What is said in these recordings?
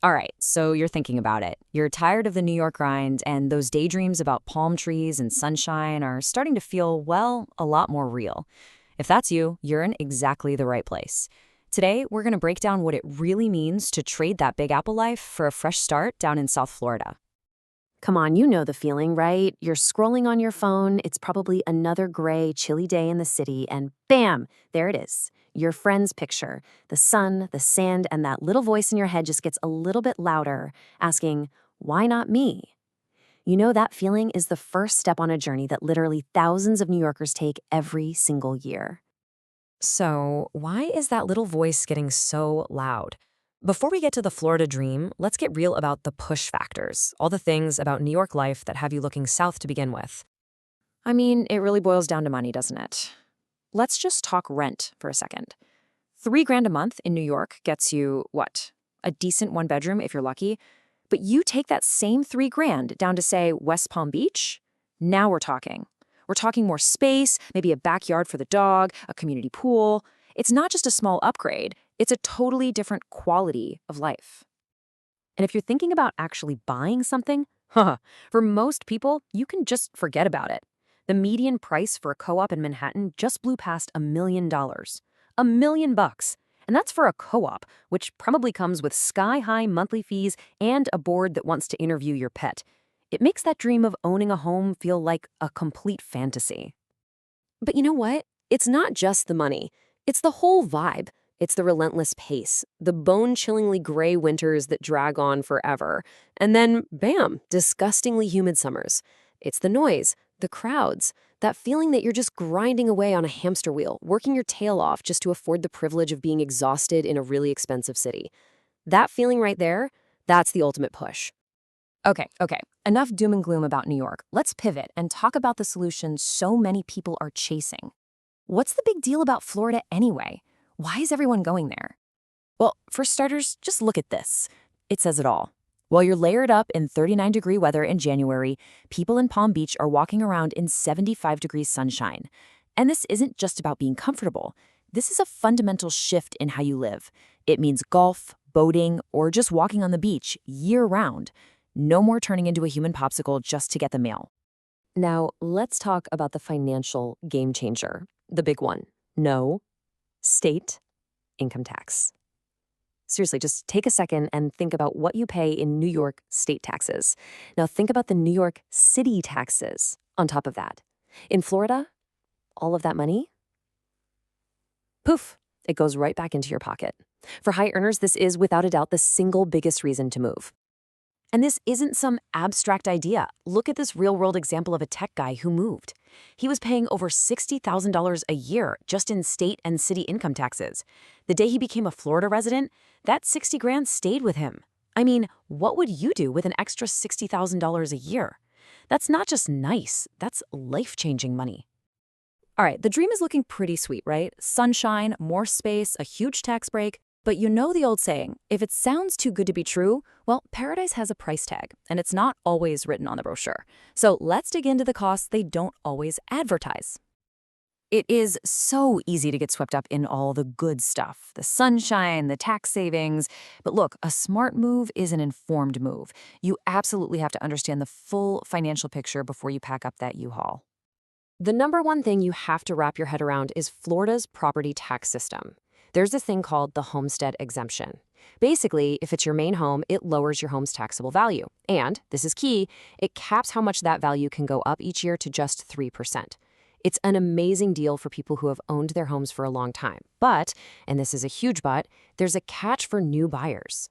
All right, so you're thinking about it. You're tired of the New York grind, and those daydreams about palm trees and sunshine are starting to feel, well, a lot more real. If that's you, you're in exactly the right place. Today, we're going to break down what it really means to trade that Big Apple life for a fresh start down in South Florida. Come on, you know the feeling, right? You're scrolling on your phone, it's probably another gray, chilly day in the city, and bam, there it is. Your friend's picture. The sun, the sand, and that little voice in your head just gets a little bit louder, asking, why not me? You know that feeling is the first step on a journey that literally thousands of New Yorkers take every single year. So, why is that little voice getting so loud? Before we get to the Florida dream, let's get real about the push factors, all the things about New York life that have you looking south to begin with. I mean, it really boils down to money, doesn't it? Let's just talk rent for a second. 3 grand a month in New York gets you, what? A decent one bedroom if you're lucky. But you take that same 3 grand down to, say, West Palm Beach? Now we're talking. We're talking more space, maybe a backyard for the dog, a community pool. It's not just a small upgrade, it's a totally different quality of life. And if you're thinking about actually buying something, for most people, you can just forget about it. The median price for a co-op in Manhattan just blew past $1 million. $1 million. And that's for a co-op, which probably comes with sky-high monthly fees and a board that wants to interview your pet. It makes that dream of owning a home feel like a complete fantasy. But you know what? It's not just the money. It's the whole vibe. It's the relentless pace, the bone-chillingly gray winters that drag on forever, and then, bam, disgustingly humid summers. It's the noise, the crowds, that feeling that you're just grinding away on a hamster wheel, working your tail off just to afford the privilege of being exhausted in a really expensive city. That feeling right there, that's the ultimate push. Okay. Enough doom and gloom about New York. Let's pivot and talk about the solution so many people are chasing. What's the big deal about Florida anyway? Why is everyone going there? Well, for starters, just look at this. It says it all. While you're layered up in 39-degree weather in January, people in Palm Beach are walking around in 75-degree sunshine. And this isn't just about being comfortable. This is a fundamental shift in how you live. It means golf, boating, or just walking on the beach year-round. No more turning into a human popsicle just to get the mail. Now, let's talk about the financial game changer, the big one. No state income tax. Seriously, just take a second and think about what you pay in New York state taxes. Now think about the New York city taxes on top of that. In Florida, all of that money, poof, it goes right back into your pocket. For high earners, this is without a doubt the single biggest reason to move. And this isn't some abstract idea. Look at this real-world example of a tech guy who moved. He was paying over $60,000 a year just in state and city income taxes. The day he became a Florida resident, that 60 grand stayed with him. I mean, what would you do with an extra $60,000 a year? That's not just nice, that's life-changing money. All right, the dream is looking pretty sweet, right? Sunshine, more space, a huge tax break. But you know the old saying, if it sounds too good to be true, well, paradise has a price tag, and it's not always written on the brochure. So let's dig into the costs they don't always advertise. It is so easy to get swept up in all the good stuff, the sunshine, the tax savings. But look, a smart move is an informed move. You absolutely have to understand the full financial picture before you pack up that U-Haul. The number one thing you have to wrap your head around is Florida's property tax system. There's this thing called the homestead exemption. Basically, if it's your main home, it lowers your home's taxable value. And, this is key, it caps how much that value can go up each year to just 3%. It's an amazing deal for people who have owned their homes for a long time. But, and this is a huge but, there's a catch for new buyers.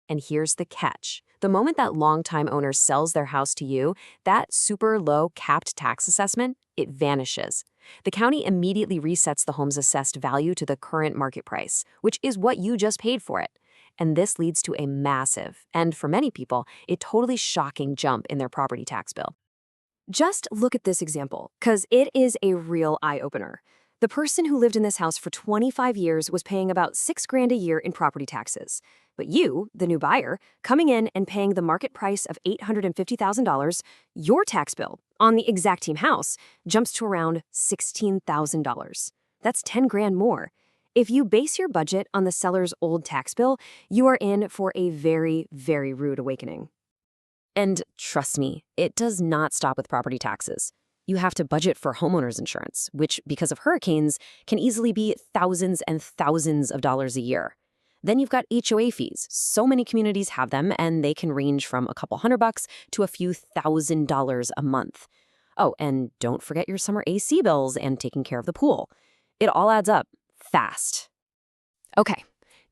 And here's the catch. The moment that longtime owner sells their house to you, that super low capped tax assessment, it vanishes. The county immediately resets the home's assessed value to the current market price, which is what you just paid for it. And this leads to a massive, and for many people, a totally shocking jump in their property tax bill. Just look at this example, because it is a real eye-opener. The person who lived in this house for 25 years was paying about 6 grand a year in property taxes. But you, the new buyer, coming in and paying the market price of $850,000, your tax bill on the exact same house jumps to around $16,000. That's 10 grand more. If you base your budget on the seller's old tax bill, you are in for a very, very rude awakening. And trust me, it does not stop with property taxes. You have to budget for homeowners insurance, which, because of hurricanes, can easily be thousands and thousands of dollars a year. Then you've got HOA fees. So many communities have them, and they can range from a couple $100 to a few $1,000s a month. Oh, and don't forget your summer AC bills and taking care of the pool. It all adds up fast. Okay,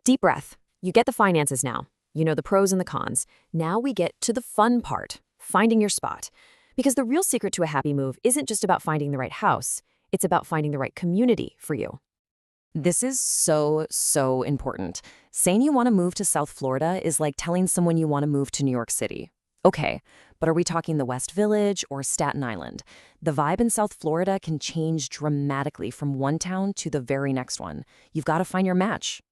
deep breath. You get the finances now. You know the pros and the cons. Now we get to the fun part, finding your spot. Because the real secret to a happy move isn't just about finding the right house. It's about finding the right community for you. This is so important. Saying you want to move to South Florida is like telling someone you want to move to New York City. Okay, but are we talking the West Village or Staten Island? The vibe in South Florida can change dramatically from one town to the very next one. You've got to find your match.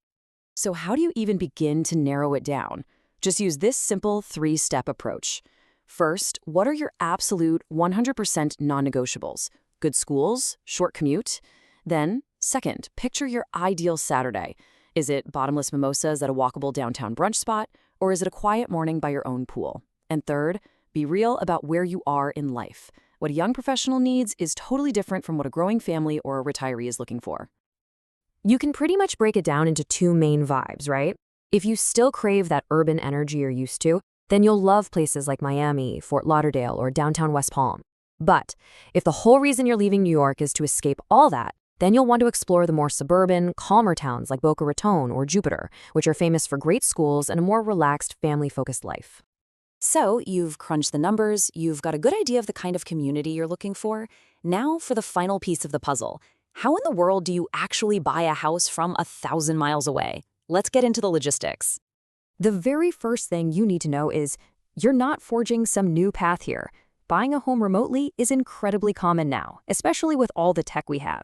So how do you even begin to narrow it down? Just use this simple 3-step approach. First, what are your absolute 100% non-negotiables? Good schools? Short commute? Then, second, picture your ideal Saturday. Is it bottomless mimosas at a walkable downtown brunch spot, or is it a quiet morning by your own pool? And third, be real about where you are in life. What a young professional needs is totally different from what a growing family or a retiree is looking for. You can pretty much break it down into 2 main vibes, right? If you still crave that urban energy you're used to, then you'll love places like Miami, Fort Lauderdale, or downtown West Palm. But if the whole reason you're leaving New York is to escape all that, then you'll want to explore the more suburban, calmer towns like Boca Raton or Jupiter, which are famous for great schools and a more relaxed, family-focused life. So you've crunched the numbers, you've got a good idea of the kind of community you're looking for. Now for the final piece of the puzzle. How in the world do you actually buy a house from 1,000 miles away? Let's get into the logistics. The very first thing you need to know is you're not forging some new path here. Buying a home remotely is incredibly common now, especially with all the tech we have.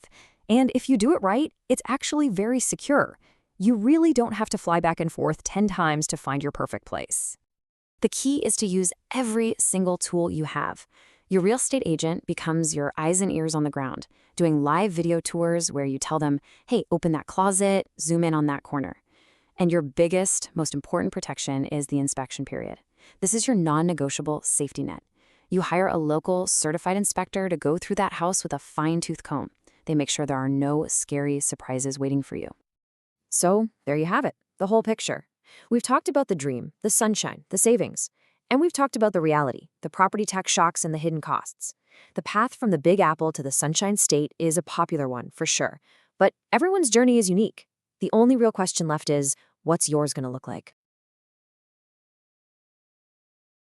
And if you do it right, it's actually very secure. You really don't have to fly back and forth 10 times to find your perfect place. The key is to use every single tool you have. Your real estate agent becomes your eyes and ears on the ground, doing live video tours where you tell them, hey, open that closet, zoom in on that corner. And your biggest, most important protection is the inspection period. This is your non-negotiable safety net. You hire a local certified inspector to go through that house with a fine-tooth comb. They make sure there are no scary surprises waiting for you. So there you have it, the whole picture. We've talked about the dream, the sunshine, the savings. And we've talked about the reality, the property tax shocks and the hidden costs. The path from the Big Apple to the Sunshine State is a popular one, for sure. But everyone's journey is unique. The only real question left is, what's yours going to look like?